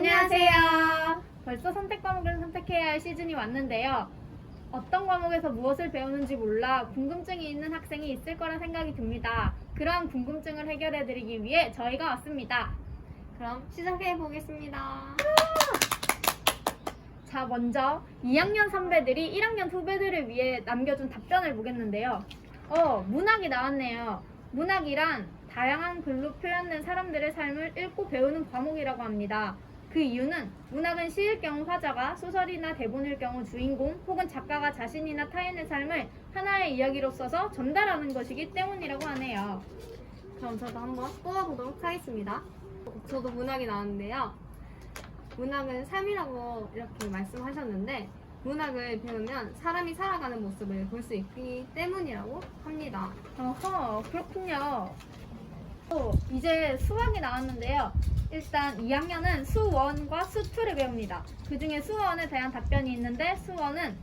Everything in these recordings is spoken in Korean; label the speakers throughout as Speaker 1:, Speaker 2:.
Speaker 1: 안녕하세요. 벌써 선택 과목을 선택해야 할 시즌이 왔는데요. 어떤 과목에서 무엇을 배우는지 몰라 궁금증이 있는 학생이 있을 거라 생각이 듭니다. 그러한 궁금증을 해결해드리기 위해 저희가 왔습니다.
Speaker 2: 그럼 시작해 보겠습니다.
Speaker 1: 자, 먼저 2학년 선배들이 1학년 후배들을 위해 남겨준 답변을 보겠는데요. 문학이 나왔네요. 문학이란 다양한 글로 표현된 사람들의 삶을 읽고 배우는 과목이라고 합니다. 그 이유는 문학은 시일 경우 화자가, 소설이나 대본일 경우 주인공 혹은 작가가 자신이나 타인의 삶을 하나의 이야기로 써서 전달하는 것이기 때문이라고 하네요.
Speaker 2: 그럼 저도 한번 뽑아보도록 하겠습니다. 저도 문학이 나왔는데요. 문학은 삶이라고 이렇게 말씀하셨는데 문학을 배우면 사람이 살아가는 모습을 볼 수 있기 때문이라고 합니다.
Speaker 1: 어허, 그렇군요. 이제 수학이 나왔는데요. 일단 2학년은 수1과 수2를 배웁니다. 그 중에 수1에 대한 답변이 있는데 수1은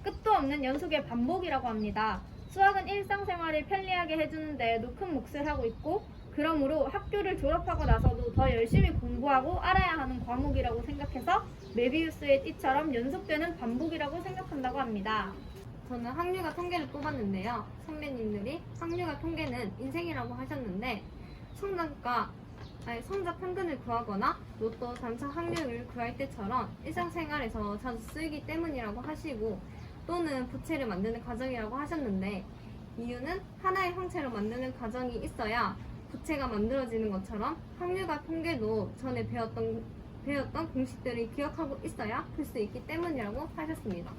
Speaker 1: 끝도 없는 연속의 반복이라고 합니다. 수학은 일상생활을 편리하게 해주는 데에도 큰 몫을 하고 있고 그러므로 학교를 졸업하고 나서도 더 열심히 공부하고 알아야 하는 과목이라고 생각해서 메비우스의 띠처럼 연속되는 반복이라고 생각한다고 합니다.
Speaker 2: 저는 확률과 통계를 뽑았는데요. 선배님들이 확률과 통계는 인생이라고 하셨는데 성적 평균을 구하거나 로또 당첨 확률을 구할 때처럼 일상생활에서 자주 쓰이기 때문이라고 하시고 또는 부채를 만드는 과정이라고 하셨는데 이유는 하나의 형체로 만드는 과정이 있어야 부채가 만들어지는 것처럼 확률과 통계도 전에 배웠던 공식들을 기억하고 있어야 풀 수 있기 때문이라고 하셨습니다.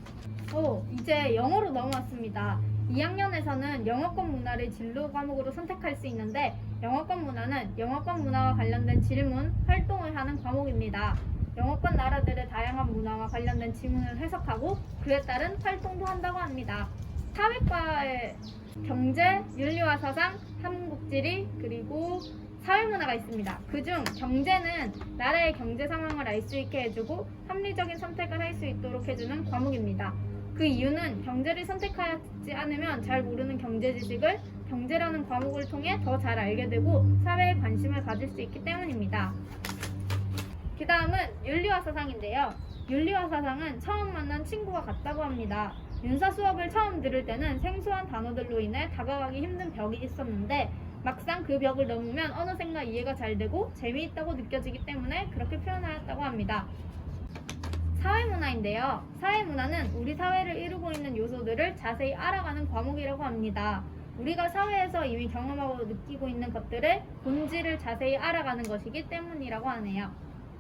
Speaker 1: 이제 영어로 넘어왔습니다. 2학년에서는 영어권 문화를 진로 과목으로 선택할 수 있는데 영어권 문화는 영어권 문화와 관련된 질문, 활동을 하는 과목입니다. 영어권 나라들의 다양한 문화와 관련된 지문을 해석하고 그에 따른 활동도 한다고 합니다. 사회과의 경제, 윤리와 사상, 한국지리, 그리고 사회문화가 있습니다. 그중 경제는 나라의 경제 상황을 알 수 있게 해주고 합리적인 선택을 할 수 있도록 해주는 과목입니다. 그 이유는 경제를 선택하지 않으면 잘 모르는 경제 지식을 경제라는 과목을 통해 더 잘 알게 되고 사회에 관심을 가질 수 있기 때문입니다. 그 다음은 윤리와 사상인데요. 윤리와 사상은 처음 만난 친구가 같다고 합니다. 윤사 수업을 처음 들을 때는 생소한 단어들로 인해 다가가기 힘든 벽이 있었는데 막상 그 벽을 넘으면 어느샌가 이해가 잘 되고 재미있다고 느껴지기 때문에 그렇게 표현하였다고 합니다. 사회문화인데요. 사회문화는 우리 사회를 이루고 있는 요소들을 자세히 알아가는 과목이라고 합니다. 우리가 사회에서 이미 경험하고 느끼고 있는 것들의 본질을 자세히 알아가는 것이기 때문이라고 하네요.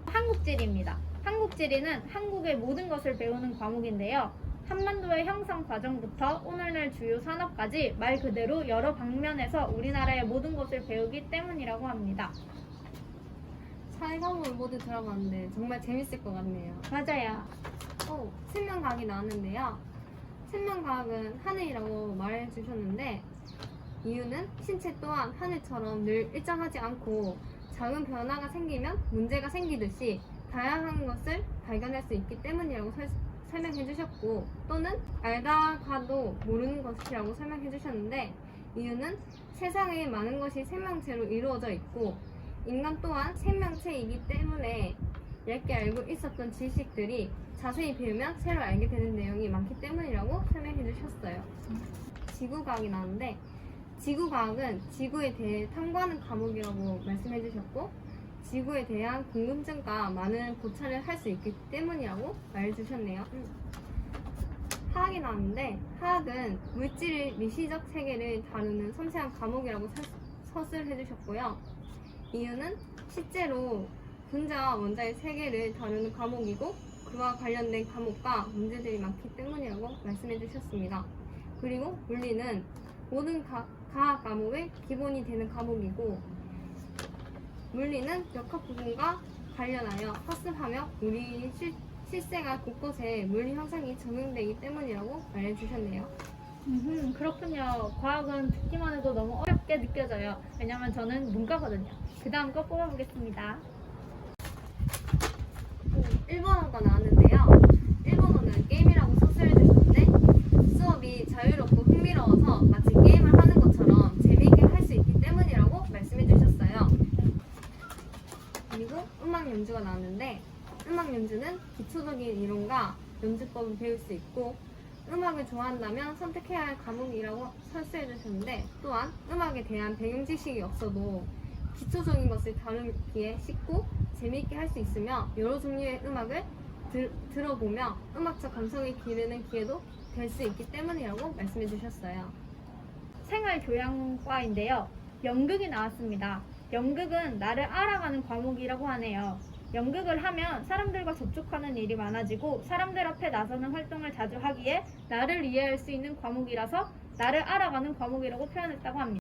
Speaker 1: 한국지리입니다. 한국지리는 한국의 모든 것을 배우는 과목인데요. 한반도의 형성 과정부터 오늘날 주요 산업까지 말 그대로 여러 방면에서 우리나라의 모든 것을 배우기 때문이라고 합니다.
Speaker 2: 사회 과목을 모두 들어봤는데 정말 재밌을 것 같네요.
Speaker 1: 맞아요.
Speaker 2: 생명과학이 나왔는데요. 생명과학은 하늘이라고 말해주셨는데 이유는 신체 또한 하늘처럼 늘 일정하지 않고 작은 변화가 생기면 문제가 생기듯이 다양한 것을 발견할 수 있기 때문이라고 설명해 주셨고 또는 알다가도 모르는 것이라고 설명해 주셨는데 이유는 세상에 많은 것이 생명체로 이루어져 있고 인간 또한 생명체이기 때문에 얇게 알고 있었던 지식들이 자세히 배우면 새로 알게 되는 내용이 많기 때문이라고 설명해 주셨어요. 지구과학이 나왔는데 지구과학은 지구에 대해 탐구하는 과목이라고 말씀해 주셨고 지구에 대한 궁금증과 많은 고찰을 할 수 있기 때문이라고 말해주셨네요. 화학이 나왔는데 화학은 물질의 미시적 세계를 다루는 섬세한 과목이라고 서술해 주셨고요. 이유는 실제로 분자와 원자의 세계를 다루는 과목이고 그와 관련된 과목과 문제들이 많기 때문이라고 말씀해 주셨습니다. 그리고 물리는 모든 과학 과목의 기본이 되는 과목이고 물리는 역학 부분과 관련하여 학습하며 우리 실생활 곳곳에 물리 현상이 적용되기 때문이라고 말해주셨네요.
Speaker 1: 그렇군요. 과학은 듣기만 해도 너무 어렵게 느껴져요. 왜냐면 저는 문과거든요. 그 다음 거 뽑아보겠습니다.
Speaker 2: 일본어가 나왔는데요. 일본어는 게임이라고 서술해 주셨는데 수업이 자유롭고 흥미로워서 마치 게임을 하는 것처럼 재미있게 할 수 있기 때문이라고 말씀해 주셨어요. 그리고 음악 연주가 나왔는데 음악 연주는 기초적인 이론과 연주법을 배울 수 있고 음악을 좋아한다면 선택해야 할 과목이라고 설명해 주셨는데 또한 음악에 대한 배경 지식이 없어도 기초적인 것을 다루기에 쉽고 재미있게 할 수 있으며 여러 종류의 음악을 들어보며 음악적 감성을 기르는 기회도 될 수 있기 때문이라고 말씀해 주셨어요.
Speaker 1: 생활교양과인데요. 연극이 나왔습니다. 연극은 나를 알아가는 과목이라고 하네요. 연극을 하면 사람들과 접촉하는 일이 많아지고 사람들 앞에 나서는 활동을 자주 하기에 나를 이해할 수 있는 과목이라서 나를 알아가는 과목이라고 표현했다고 합니다.